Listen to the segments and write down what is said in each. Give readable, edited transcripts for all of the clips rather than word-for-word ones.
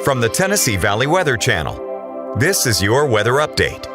From the Tennessee Valley Weather Channel, this is your weather update.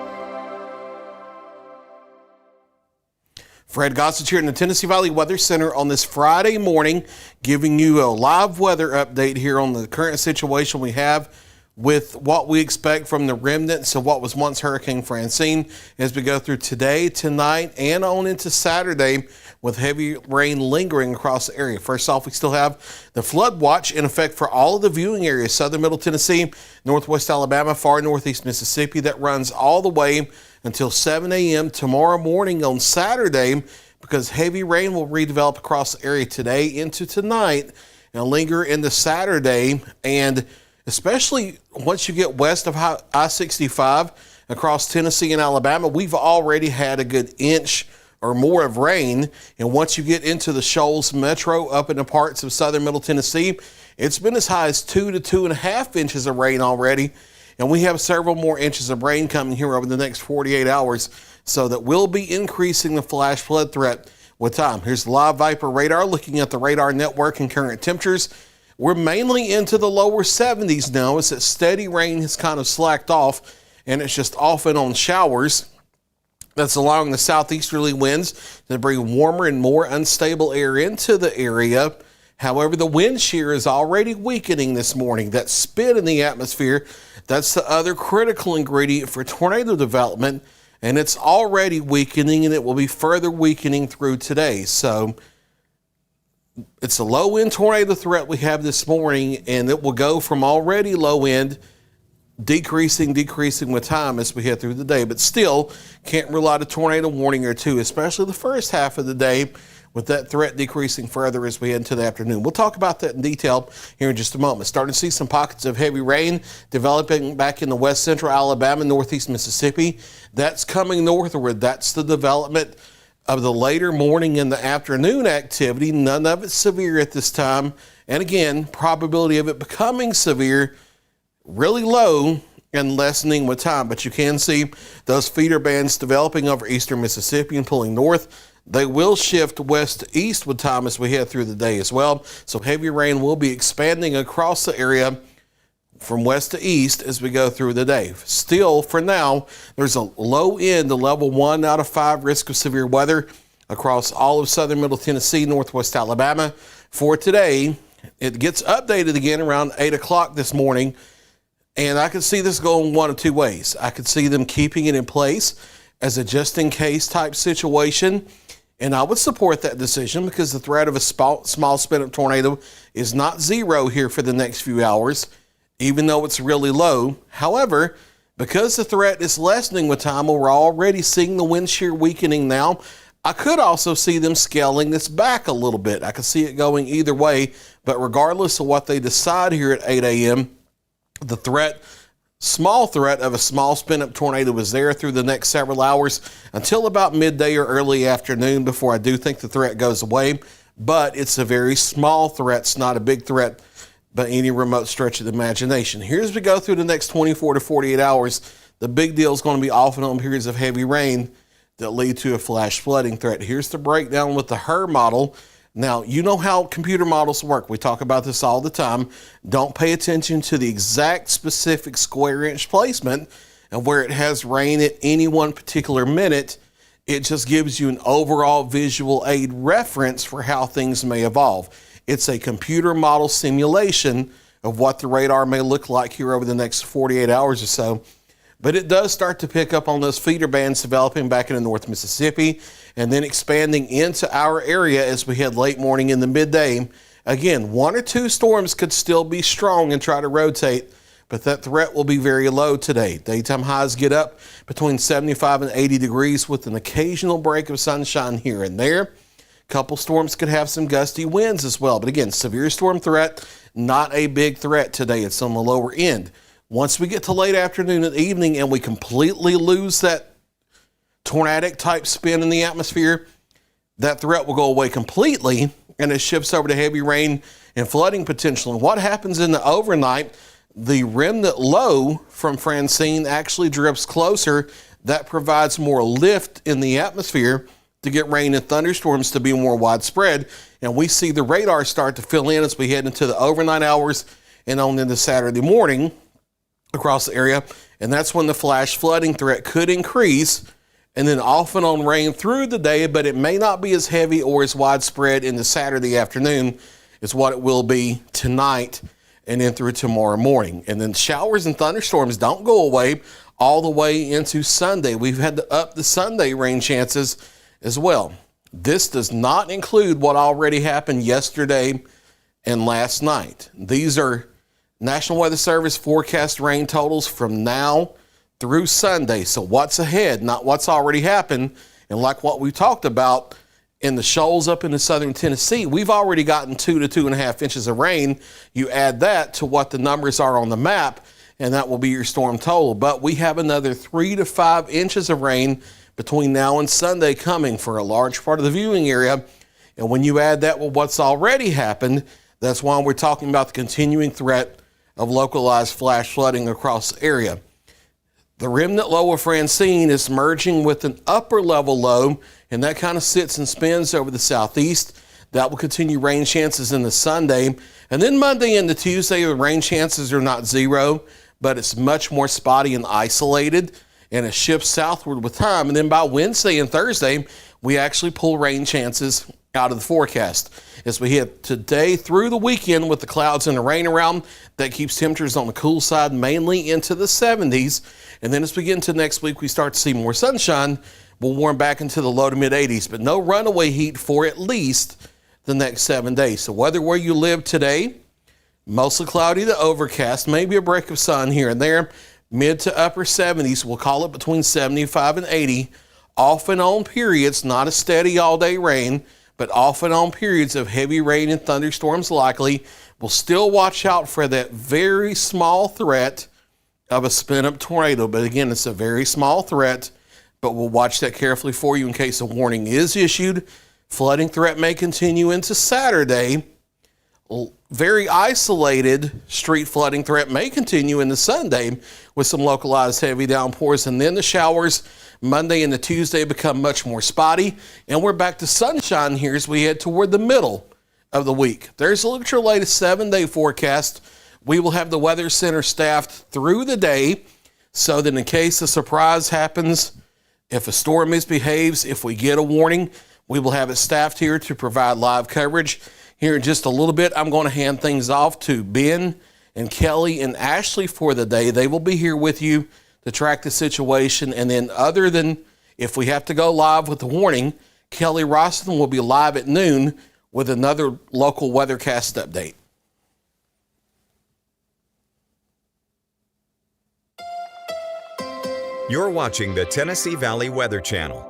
Fred Gossett here in the Tennessee Valley Weather Center on this Friday morning, giving you a live weather update here on the current situation we have with what we expect from the remnants of what was once Hurricane Francine as we go through today, tonight, and on into Saturday with heavy rain lingering across the area. First off, we still have the flood watch in effect for all of the viewing areas, southern middle Tennessee, northwest Alabama, far northeast Mississippi. That runs all the way until 7 a.m. tomorrow morning on Saturday, because heavy rain will redevelop across the area today into tonight and linger into Saturday. And especially once you get west of I-65 across Tennessee and Alabama, we've already had a good inch or more of rain. And once you get into the Shoals Metro up in the parts of southern middle Tennessee, it's been as high as 2 to 2.5 inches of rain already. And we have several more inches of rain coming here over the next 48 hours. So that will be increasing the flash flood threat with time. Here's the live Viper radar looking at the radar network and current temperatures. We're mainly into the lower 70s now as that steady rain has kind of slacked off and it's just off and on showers. That's allowing the southeasterly winds to bring warmer and more unstable air into the area. However, the wind shear is already weakening this morning. That spin in the atmosphere, that's the other critical ingredient for tornado development, and it's already weakening, and it will be further weakening through today. So it's a low-end tornado threat we have this morning, and it will go from already low-end, decreasing with time as we head through the day. But still, can't rule out a tornado warning or two, especially the first half of the day, with that threat decreasing further as we head into the afternoon. We'll talk about that in detail here in just a moment. Starting to see some pockets of heavy rain developing back in the west central Alabama, northeast Mississippi. That's coming northward. That's the development of the later morning and the afternoon activity. None of it severe at this time. And again, probability of it becoming severe really low and lessening with time. But you can see those feeder bands developing over eastern Mississippi and pulling north. They will shift west to east with time as we head through the day as well. So heavy rain will be expanding across the area from west to east as we go through the day. Still, for now, there's a low end, a level 1 out of 5 risk of severe weather across all of southern middle Tennessee, northwest Alabama. For today, it gets updated again around 8 o'clock this morning, and I could see this going one of two ways. I could see them keeping it in place as a just-in-case type situation, and I would support that decision because the threat of a small spin-up tornado is not zero here for the next few hours, even though it's really low. However, because the threat is lessening with time, we're already seeing the wind shear weakening now, I could also see them scaling this back a little bit. I could see it going either way, but regardless of what they decide here at 8 a.m., the small threat of a small spin-up tornado is there through the next several hours until about midday or early afternoon before I do think the threat goes away. But it's a very small threat. It's not a big threat by any remote stretch of the imagination. Here as we go through the next 24 to 48 hours, the big deal is going to be off and on periods of heavy rain that lead to a flash flooding threat. Here's the breakdown with the HRRR model. Now, you know how computer models work. We talk about this all the time. Don't pay attention to the exact specific square inch placement and where it has rain at any one particular minute. It just gives you an overall visual aid reference for how things may evolve. It's a computer model simulation of what the radar may look like here over the next 48 hours or so. But it does start to pick up on those feeder bands developing back into North Mississippi and then expanding into our area as we head late morning in the midday. Again, 1 or 2 storms could still be strong and try to rotate, but that threat will be very low today. Daytime highs get up between 75 and 80 degrees with an occasional break of sunshine here and there. A couple storms could have some gusty winds as well. But again, severe storm threat, not a big threat today. It's on the lower end. Once we get to late afternoon and evening and we completely lose that tornadic type spin in the atmosphere, that threat will go away completely and it shifts over to heavy rain and flooding potential. And what happens in the overnight, the remnant low from Francine actually drifts closer. That provides more lift in the atmosphere to get rain and thunderstorms to be more widespread. And we see the radar start to fill in as we head into the overnight hours and on into Saturday morning across the area. And that's when the flash flooding threat could increase, and then off and on rain through the day, but it may not be as heavy or as widespread in the Saturday afternoon as what it will be tonight and then through tomorrow morning. And then showers and thunderstorms don't go away all the way into Sunday. We've had to up the Sunday rain chances as well. This does not include what already happened yesterday and last night. These are National Weather Service forecast rain totals from now through Sunday. So what's ahead, not what's already happened. And like what we talked about in the shoals up into southern Tennessee, we've already gotten 2 to 2.5 inches of rain. You add that to what the numbers are on the map, and that will be your storm total. But we have another 3 to 5 inches of rain between now and Sunday coming for a large part of the viewing area. And when you add that with what's already happened, that's why we're talking about the continuing threat of localized flash flooding across the area. The remnant low of Francine is merging with an upper level low, and that kind of sits and spins over the southeast. That will continue rain chances into Sunday. And then Monday into Tuesday, the rain chances are not zero, but it's much more spotty and isolated, and it shifts southward with time. And then by Wednesday and Thursday, we actually pull rain chances out of the forecast. As we hit today through the weekend with the clouds and the rain around, that keeps temperatures on the cool side mainly into the 70s. And then as we get into next week, we start to see more sunshine. We'll warm back into the low to mid 80s, but no runaway heat for at least the next 7 days. So weather where you live today, mostly cloudy to overcast, maybe a break of sun here and there, mid to upper 70s. We'll call it between 75 and 80. Off and on periods, not a steady all day rain, but off and on periods of heavy rain and thunderstorms likely. We'll still watch out for that very small threat of a spin-up tornado. But again, it's a very small threat, but we'll watch that carefully for you in case a warning is issued. Flooding threat may continue into Saturday. Very isolated street flooding threat may continue into Sunday with some localized heavy downpours, and then the showers Monday and the Tuesday become much more spotty, and we're back to sunshine here as we head toward the middle of the week. There's a look at your latest 7-day forecast. We will have the Weather Center staffed through the day so that in case a surprise happens, if a storm misbehaves, if we get a warning, we will have it staffed here to provide live coverage. Here in just a little bit, I'm going to hand things off to Ben and Kelly and Ashley for the day. They will be here with you to track the situation. And then other than if we have to go live with the warning, Kelly Roston will be live at noon with another local weathercast update. You're watching the Tennessee Valley Weather Channel.